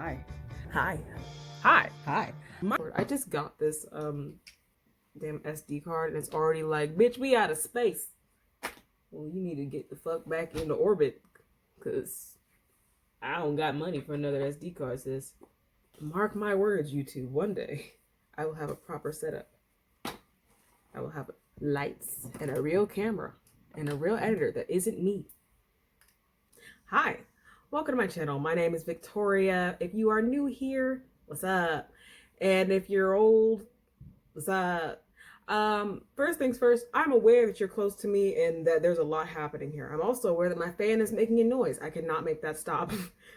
Hi. Hi. Hi. Hi. I just got this damn SD card and it's already like, bitch, we out of space. Well, you need to get the fuck back into orbit because I don't got money for another SD card, sis. Mark my words, YouTube, one day I will have a proper setup. I will have lights and a real camera and a real editor that isn't me. Hi, welcome to my channel. My name is Victoria. If you are new here, what's up? And if you're old, what's up? First things first, I'm aware that you're close to me and that there's a lot happening here. I'm also aware that my fan is making a noise. I cannot make that stop.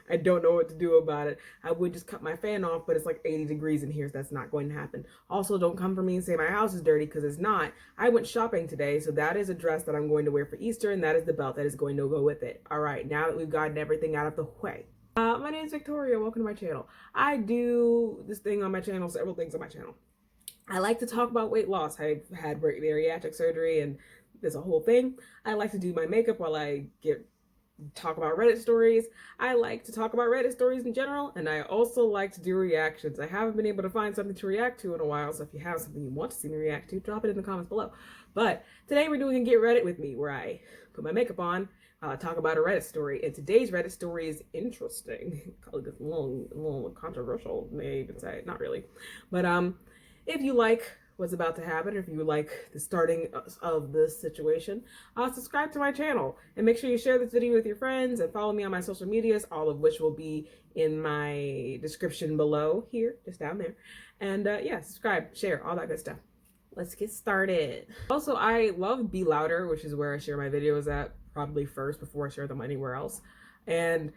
I don't know what to do about it. I would just cut my fan off, but it's like 80 degrees in here, so that's not going to happen. Also, don't come for me and say my house is dirty because it's not. I went shopping today, so that is a dress that I'm going to wear for Easter, and that is the belt that is going to go with it. All right, now that we've gotten everything out of the way. My name is Victoria. Welcome to my channel. I do this thing on my channel, several things on my channel. I like to talk about weight loss. I've had bariatric surgery and there's a whole thing. I like to do my makeup while I talk about Reddit stories. I like to talk about Reddit stories in general, and I also like to do reactions. I haven't been able to find something to react to in a while, so if you have something you want to see me react to, drop it in the comments below. But today we're doing Get Reddit with me, where I put my makeup on, talk about a Reddit story, and today's Reddit story is interesting. A little controversial, may even say. Not really. But if you like what's about to happen, or if you like the starting of this situation, subscribe to my channel and make sure you share this video with your friends and follow me on my social medias, all of which will be in my description below here, just down there. And yeah, subscribe, share, all that good stuff. Let's get started. Also, I love Be Louder, which is where I share my videos at, probably first before I share them anywhere else. And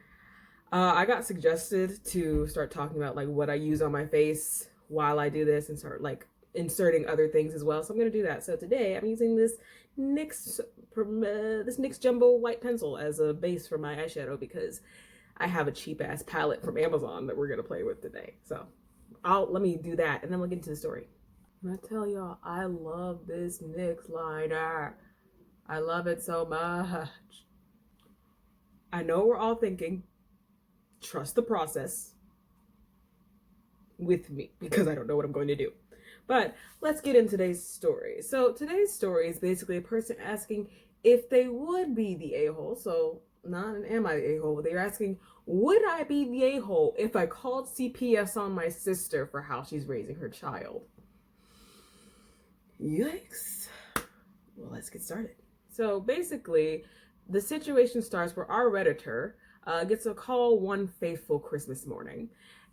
I got suggested to start talking about like what I use on my face while I do this and start like inserting other things as well. So I'm going to do that. So today I'm using this NYX Jumbo white pencil as a base for my eyeshadow because I have a cheap ass palette from Amazon that we're going to play with today. So let me do that and then we'll get into the story. And I tell y'all, I love this NYX liner. I love it so much. I know we're all thinking, trust the process with me because I don't know what I'm going to do. But let's get into today's story. So today's story is basically a person asking if they would be the a-hole. So not an am I the a-hole, but they're asking, would I be the a-hole if I called CPS on my sister for how she's raising her child? Yikes. Well, let's get started. So basically, the situation starts where our Redditor gets a call one fateful Christmas morning.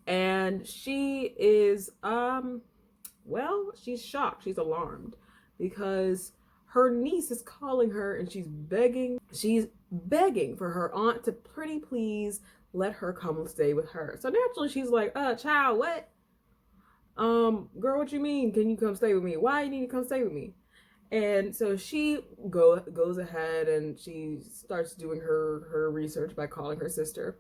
And she is, well, she's shocked. She's alarmed because her niece is calling her and she's begging for her aunt to pretty please let her come stay with her. So naturally she's like, child, what? Girl, what you mean? Can you come stay with me? Why you need to come stay with me? And so she goes ahead and she starts doing her research by calling her sister.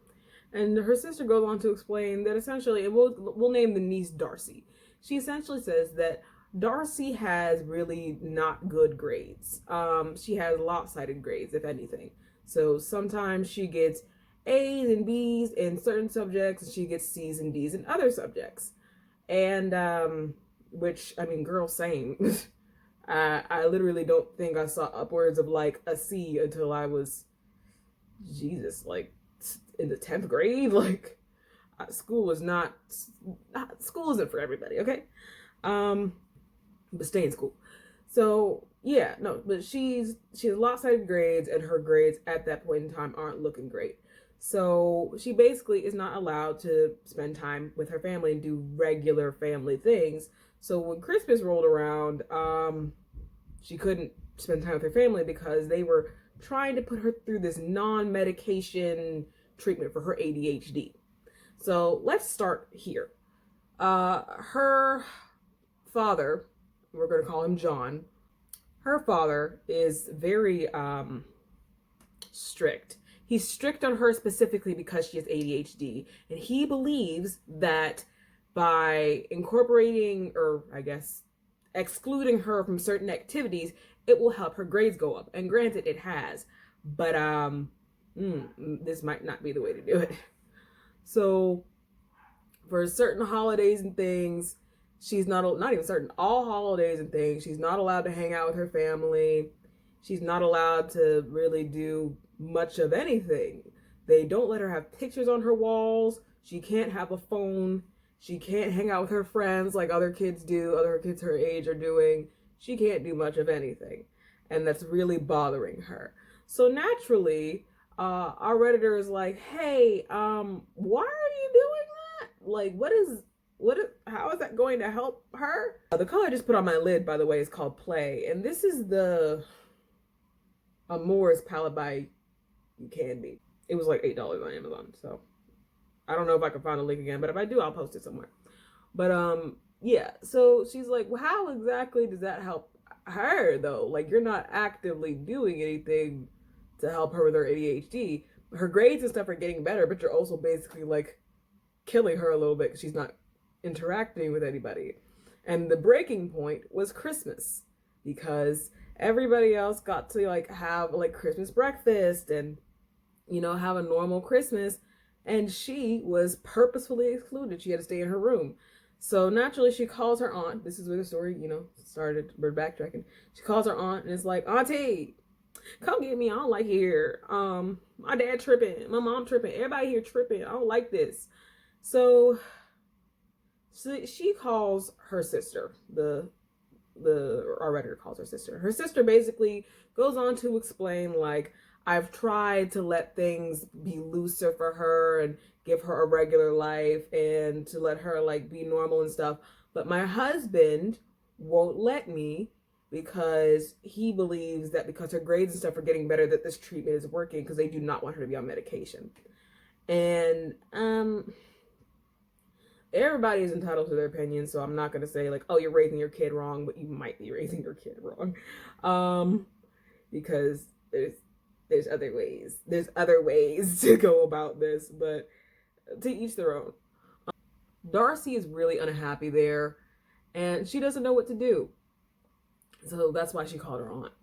And her sister goes on to explain that essentially, we'll name the niece Darcy. She essentially says that Darcy has really not good grades. She has lopsided grades, if anything. So sometimes she gets A's and B's in certain subjects, and she gets C's and D's in other subjects. And which, I mean, girl, same. I literally don't think I saw upwards of like a C until I was, Jesus, like in the 10th grade. Like school isn't for everybody, okay? But stay in school. So yeah, no, but she has lopsided grades, and her grades at that point in time aren't looking great. So she basically is not allowed to spend time with her family and do regular family things. So when Christmas rolled around, she couldn't spend time with her family because they were trying to put her through this non-medication treatment for her ADHD. So let's start here. Her father, we're going to call him John. Her father is very strict. He's strict on her specifically because she has ADHD, and he believes that by incorporating, or I guess excluding her from certain activities, it will help her grades go up. And granted, it has, but this might not be the way to do it. So for certain holidays and things, she's not even certain, all holidays and things, she's not allowed to hang out with her family. She's not allowed to really do much of anything. They don't let her have pictures on her walls. She can't have a phone. She can't hang out with her friends like other kids do, other kids her age are doing. She can't do much of anything. And that's really bothering her. So naturally, our Redditor is like, hey, why are you doing that? Like, how is that going to help her? The color I just put on my lid, by the way, is called Play. And this is the Amours palette by Candy. It was like $8 on Amazon. So I don't know if I can find the link again, but if I do, I'll post it somewhere. But yeah, so she's like, well, how exactly does that help her though? Like, you're not actively doing anything to help her with her ADHD. Her grades and stuff are getting better, but you're also basically like killing her a little bit because she's not interacting with anybody. And the breaking point was Christmas, because everybody else got to like have like Christmas breakfast and, you know, have a normal Christmas, and she was purposefully excluded. She had to stay in her room. So naturally she calls her aunt. This is where the story, you know, started. We're backtracking. She calls her aunt and is like, Auntie, come get me. I don't like here. My dad tripping. My mom tripping. Everybody here tripping. I don't like this. So she calls her sister. Our Redditor calls her sister. Her sister basically goes on to explain, like, I've tried to let things be looser for her and give her a regular life and to let her like be normal and stuff. But my husband won't let me because he believes that because her grades and stuff are getting better, that this treatment is working, because they do not want her to be on medication. And everybody is entitled to their opinion, so I'm not going to say like, oh, you're raising your kid wrong, but you might be raising your kid wrong. Because there's other ways to go about this, but to each their own. Darcy is really unhappy there, and she doesn't know what to do. So that's why she called her aunt.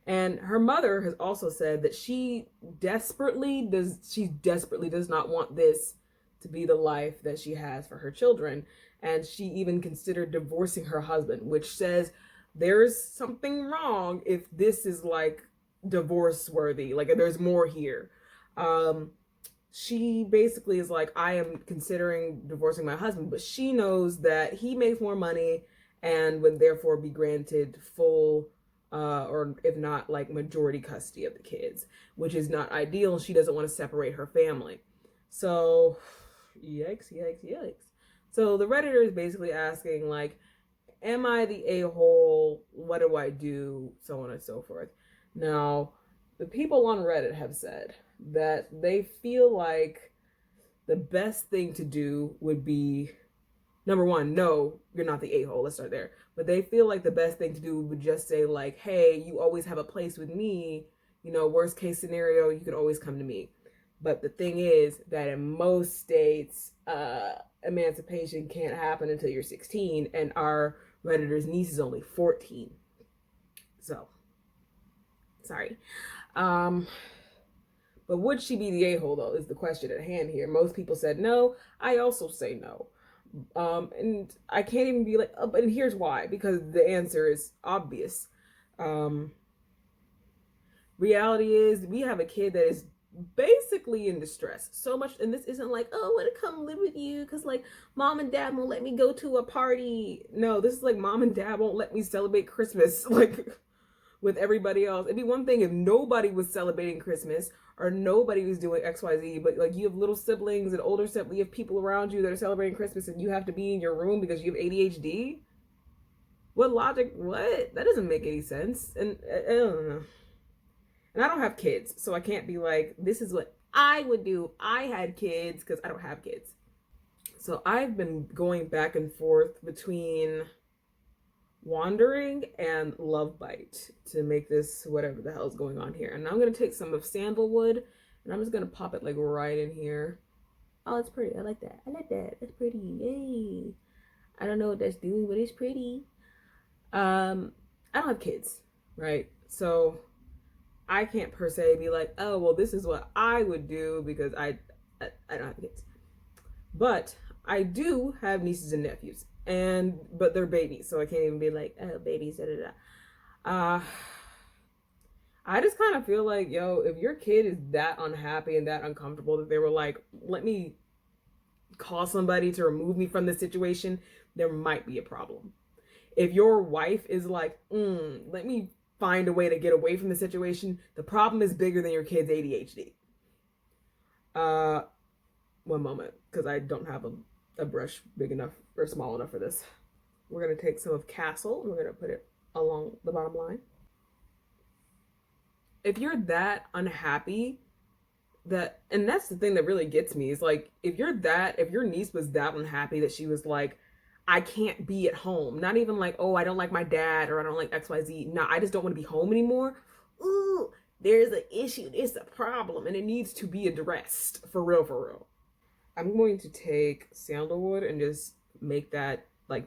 And her mother has also said that she desperately does not want this to be the life that she has for her children. And she even considered divorcing her husband, which says there's something wrong if this is like divorce worthy, like there's more here. She basically is like, I am considering divorcing my husband, but she knows that he makes more money and would therefore be granted full or if not like majority custody of the kids, which is not ideal. She doesn't want to separate her family. So yikes. So the Redditor is basically asking, like, am I the a-hole? What do I do? So on and so forth. Now, the people on Reddit have said that they feel like the best thing to do would be, number one, no, you're not the a-hole. Let's start there. But they feel like the best thing to do would just say, like, hey, you always have a place with me. You know, worst case scenario, you can always come to me. But the thing is that in most states, emancipation can't happen until you're 16, and our Redditor's niece is only 14. So, sorry. But would she be the a-hole, though, is the question at hand here. Most people said no. I also say no. And I can't even be like, oh, and here's why, because the answer is obvious. Reality is we have a kid that is basically in distress so much, and this isn't like, oh, I want to come live with you because like mom and dad won't let me go to a party. No, this is like mom and dad won't let me celebrate Christmas like with everybody else. It'd be one thing if nobody was celebrating Christmas or nobody was doing XYZ, but like you have little siblings and older siblings, you have people around you that are celebrating Christmas and you have to be in your room because you have ADHD. What logic? What? That doesn't make any sense. And I don't know. And I don't have kids, so I can't be like, this is what I would do if I had kids, because I don't have kids. So I've been going back and forth between Wandering and Love Bite to make this whatever the hell is going on here. And I'm going to take some of Sandalwood, and I'm just going to pop it like right in here. Oh, it's pretty. I like that. That's pretty. Yay. I don't know what that's doing, but it's pretty. I don't have kids, right? So I can't per se be like, oh, well, this is what I would do because I don't have kids. But I do have nieces and nephews, but they're babies, so I can't even be like, oh, babies, da da da. I just kind of feel like, yo, if your kid is that unhappy and that uncomfortable that they were like, let me call somebody to remove me from this situation, there might be a problem. If your wife is like, let me find a way to get away from the situation, the problem is bigger than your kid's ADHD. One moment, because I don't have a brush big enough or small enough for this. We're going to take some of Castle and we're going to put it along the bottom line. If you're that unhappy, and that's the thing that really gets me, is like, if your niece was that unhappy that she was like, I can't be at home, not even like, oh, I don't like my dad or I don't like XYZ, no, I just don't want to be home anymore. Ooh, there's an issue, there's a problem, and it needs to be addressed for real, for real. I'm going to take sandalwood and just make that like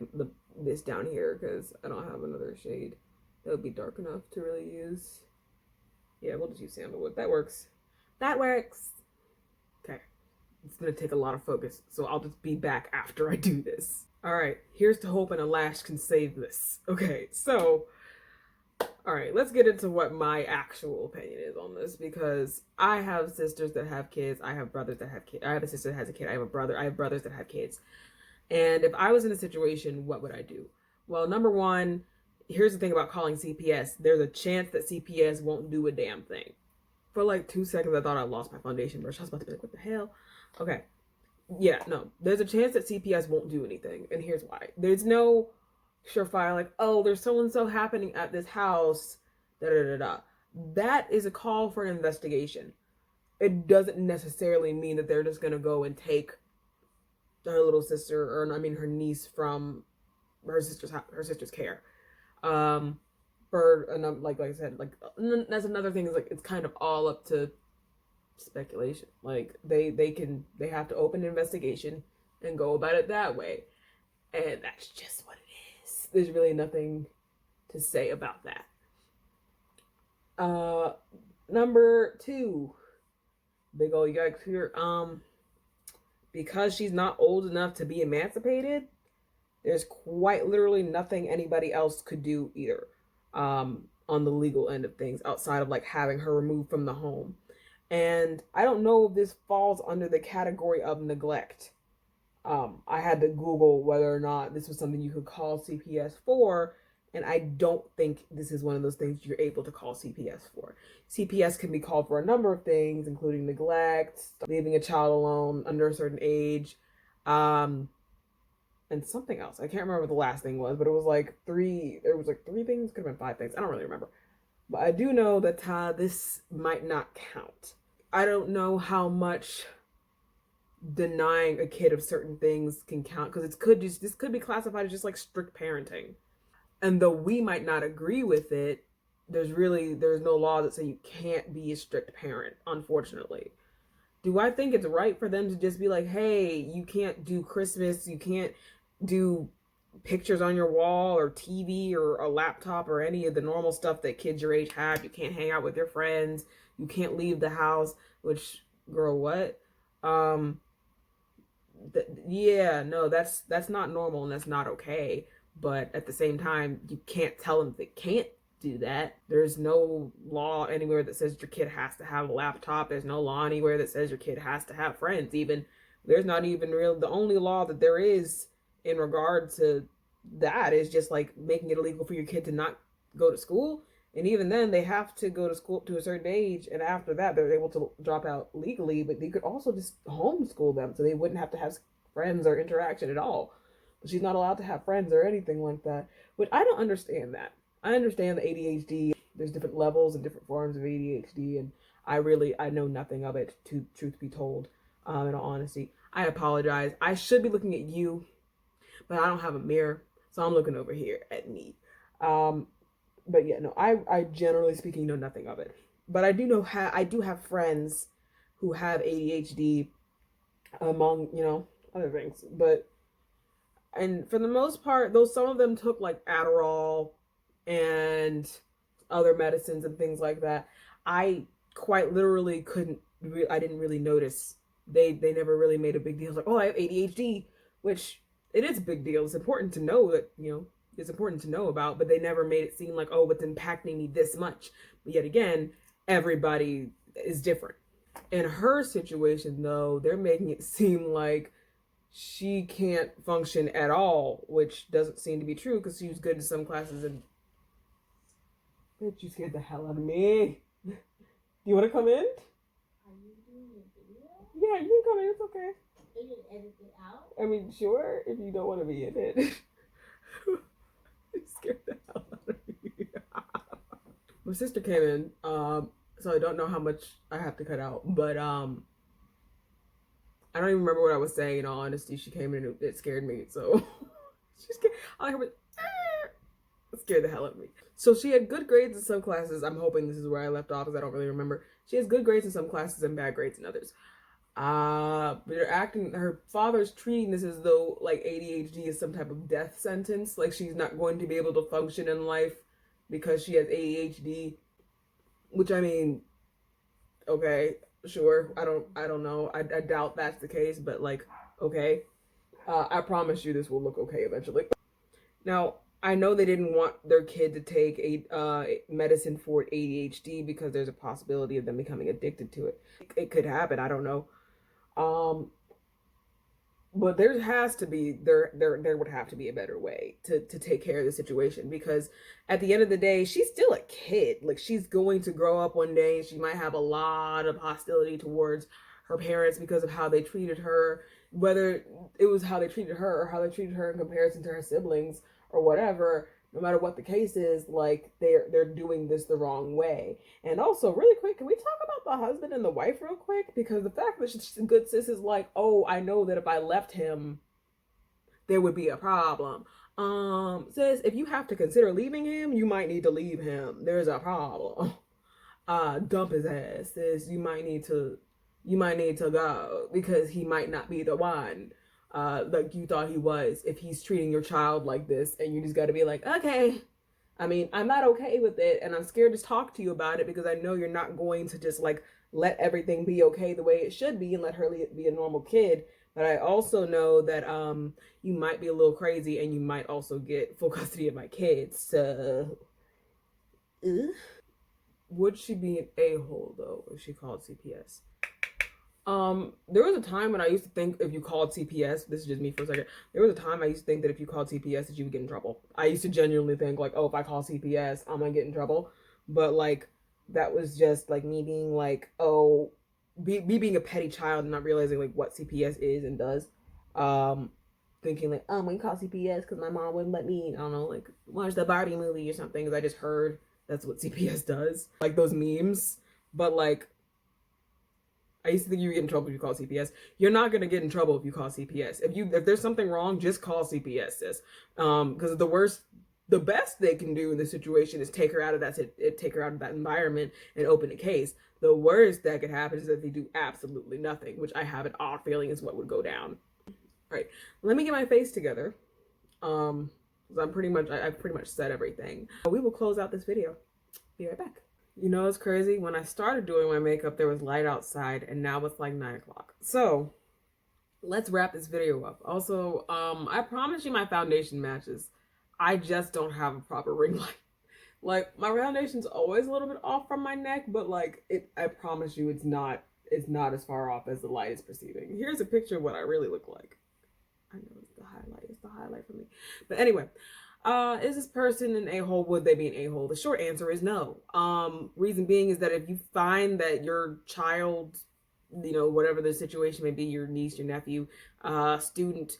this down here, because I don't have another shade that would be dark enough to really use. Yeah, we'll just use sandalwood. That works. That works. Okay. It's going to take a lot of focus, so I'll just be back after I do this. All right. Here's to hoping a lash can save this. Okay, so, all right, let's get into what my actual opinion is on this, because I have sisters that have kids. I have brothers that have kids. I have a sister that has a kid. I have brothers that have kids. And if I was in a situation, what would I do? Well, number one, here's the thing about calling CPS. There's a chance that CPS won't do a damn thing. For like 2 seconds, I thought I lost my foundation brush. I was about to be like, what the hell? Okay. Yeah, no. There's a chance that CPS won't do anything. And here's why. There's no surefire, like, oh, there's so-and-so happening at this house. Da-da-da-da. That is a call for an investigation. It doesn't necessarily mean that they're just going to go and take her little sister, or her niece, from her sister's care. Like I said, like, that's another thing, is like, it's kind of all up to speculation. Like, they have to open an investigation and go about it that way, and that's just what it is. There's really nothing to say about that. Number two, big old yikes here. Because she's not old enough to be emancipated, there's quite literally nothing anybody else could do either, on the legal end of things, outside of like having her removed from the home. And I don't know if this falls under the category of neglect. I had to Google whether or not this was something you could call CPS for, and I don't think this is one of those things you're able to call CPS for. CPS can be called for a number of things, including neglect, leaving a child alone under a certain age, and something else. I can't remember what the last thing was, but it was like three things, could have been 5 things. I don't really remember. But I do know that this might not count. I don't know how much denying a kid of certain things can count, because this could be classified as just like strict parenting. And though we might not agree with it, there's no law that say you can't be a strict parent, unfortunately. Do I think it's right for them to just be like, hey, you can't do Christmas, you can't do pictures on your wall or TV or a laptop or any of the normal stuff that kids your age have. You can't hang out with your friends. You can't leave the house, which, girl, what? Yeah, no, that's not normal and that's not okay. But at the same time, you can't tell them they can't do that. There's no law anywhere that says your kid has to have a laptop. There's no law anywhere that says your kid has to have friends. Even there's not even the only law that there is in regard to that is just like making it illegal for your kid to not go to school. And even then, they have to go to school to a certain age, and after that, they're able to drop out legally. But they could also just homeschool them, so they wouldn't have to have friends or interaction at all. But she's not allowed to have friends or anything like that. But I don't understand that. I understand the ADHD. There's different levels and different forms of ADHD, and I know nothing of it, to truth be told. In all honesty, I apologize. I should be looking at you, but I don't have a mirror, so I'm looking over here at me. But yeah, no, I generally speaking know nothing of it. But I do have friends who have ADHD, among, other things. And for the most part, though some of them took like Adderall and other medicines and things like that, I quite literally I didn't really notice. They never really made a big deal. Like, oh, I have ADHD. which it is a big deal. It's important to know that, it's important to know about, but they never made it seem like, oh, it's impacting me this much. But yet again, everybody is different. In her situation, though, they're making it seem like she can't function at all, which doesn't seem to be true because she was good in some classes and... Bitch, you scared the hell out of me. Do you want to come in? Are you doing a video? Yeah, you can come in. It's okay. Are you gonna edit it out? I mean, sure, if you don't want to be in it. You scared the hell out of me. My sister came in, so I don't know how much I have to cut out, but I don't even remember what I was saying. In all honesty, she came in and it scared me, so she scared. I heard it scared the hell out of me. So she had good grades in some classes. I'm hoping this is where I left off because I don't really remember. She has good grades in some classes and bad grades in others. But her father's treating this as though like ADHD is some type of death sentence. Like she's not going to be able to function in life because she has ADHD. Which, I mean, okay, sure. I don't know. I doubt that's the case, but like, okay. I promise you this will look okay eventually. Now, I know they didn't want their kid to take a medicine for ADHD because there's a possibility of them becoming addicted to it. It could happen. I don't know. But there would have to be a better way to take care of the situation, because at the end of the day, she's still a kid. Like, she's going to grow up one day and she might have a lot of hostility towards her parents because of how they treated her, whether it was how they treated her or how they treated her in comparison to her siblings or whatever. No matter what the case is, like, they're doing this the wrong way. And also, really quick, can we talk about the husband and the wife real quick? Because the fact that good sis is like, oh, I know that if I left him, there would be a problem. Sis, if you have to consider leaving him, you might need to leave him. There's a problem. Dump his ass, sis. You might need to go because he might not be the one. Like you thought he was, if he's treating your child like this, and you just got to be like, okay. I mean, I'm not okay with it, and I'm scared to talk to you about it because I know you're not going to just like let everything be okay the way it should be and let her be a normal kid. But I also know that you might be a little crazy and you might also get full custody of my kids. So would she be an a-hole though if she called CPS? There was a time when I used to think if you called CPS, this is just me for a second, there was a time I used to think that if you called CPS that you would get in trouble. I used to genuinely think like, oh, if I call CPS, I'm gonna get in trouble. But like, that was just like me being like, oh, me being a petty child and not realizing like what CPS is and does. Thinking like, oh, I'm gonna call CPS because my mom wouldn't let me, I don't know, like watch the Barbie movie or something, because I just heard that's what CPS does. Like those memes. But like, I used to think you would get in trouble if you call CPS. You're not gonna get in trouble if you call CPS. If there's something wrong, just call CPS, sis. Because the best they can do in this situation is take her out of that environment and open a case. The worst that could happen is that they do absolutely nothing, which I have an odd feeling is what would go down. All right, let me get my face together. I've pretty much said everything. We will close out this video. Be right back. You know, it's crazy. When I started doing my makeup, there was light outside, and now it's like 9 o'clock. So let's wrap this video up. Also, I promise you my foundation matches. I just don't have a proper ring light. Like, my foundation's always a little bit off from my neck, but like, I promise you it's not as far off as the light is perceiving. Here's a picture of what I really look like. I know it's the highlight for me. But anyway, is this person an a-hole? Would they be an a-hole? The short answer is no. Reason being is that if you find that your child, you know, whatever the situation may be, your niece, your nephew, student,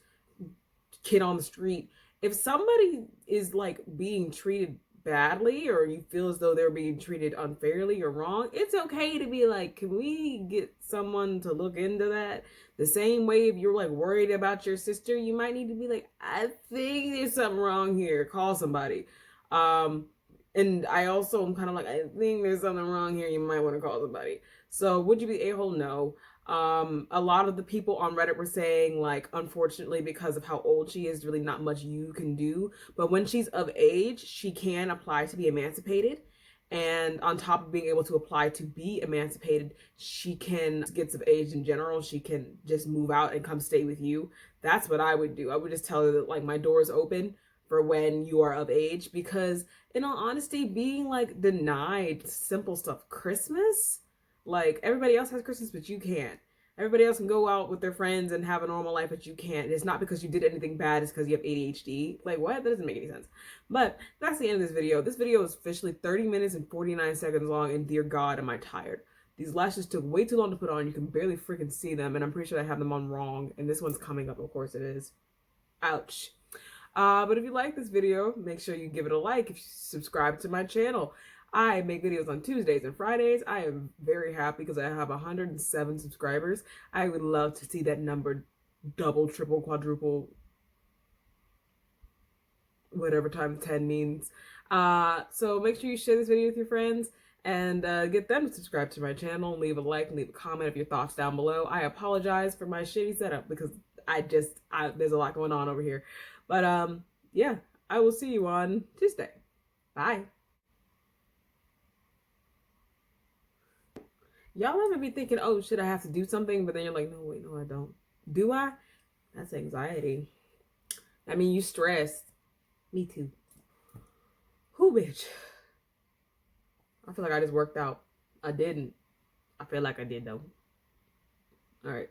kid on the street, if somebody is like being treated badly, or you feel as though they're being treated unfairly or wrong, it's okay to be like, can we get someone to look into that? The same way if you're like worried about your sister, you might need to be like, I think there's something wrong here. Call somebody. And I also am kind of like, I think there's something wrong here. You might want to call somebody. So would you be a-hole? No. A lot of the people on Reddit were saying, like, unfortunately, because of how old she is, really not much you can do. But when she's of age, she can apply to be emancipated. And on top of being able to apply to be emancipated, she can, gets of age in general, she can just move out and come stay with you. That's what I would do. I would just tell her that like my door's open for when you are of age, because in all honesty, being like denied simple stuff, Christmas, like everybody else has Christmas, but you can't. Everybody else can go out with their friends and have a normal life, but you can't. It's not because you did anything bad, it's because you have ADHD. Like, what? That doesn't make any sense. But that's the end of this video. This video is officially 30 minutes and 49 seconds long, and dear God, am I tired. These lashes took way too long to put on. You can barely freaking see them, and I'm pretty sure I have them on wrong. And this one's coming up, of course it is. Ouch. But if you like this video, make sure you give it a like. If you subscribe to my channel, I make videos on Tuesdays and Fridays. I am very happy because I have 107 subscribers. I would love to see that number double, triple, quadruple, whatever times 10 means. So make sure you share this video with your friends and get them to subscribe to my channel. Leave a like and leave a comment of your thoughts down below. I apologize for my shitty setup because there's a lot going on over here. But yeah, I will see you on Tuesday. Bye. Y'all ever be thinking, oh, should I have to do something? But then you're like, no, wait, no, I don't. Do I? That's anxiety. I mean, you stressed. Me too. Who, bitch? I feel like I just worked out. I didn't. I feel like I did, though. All right.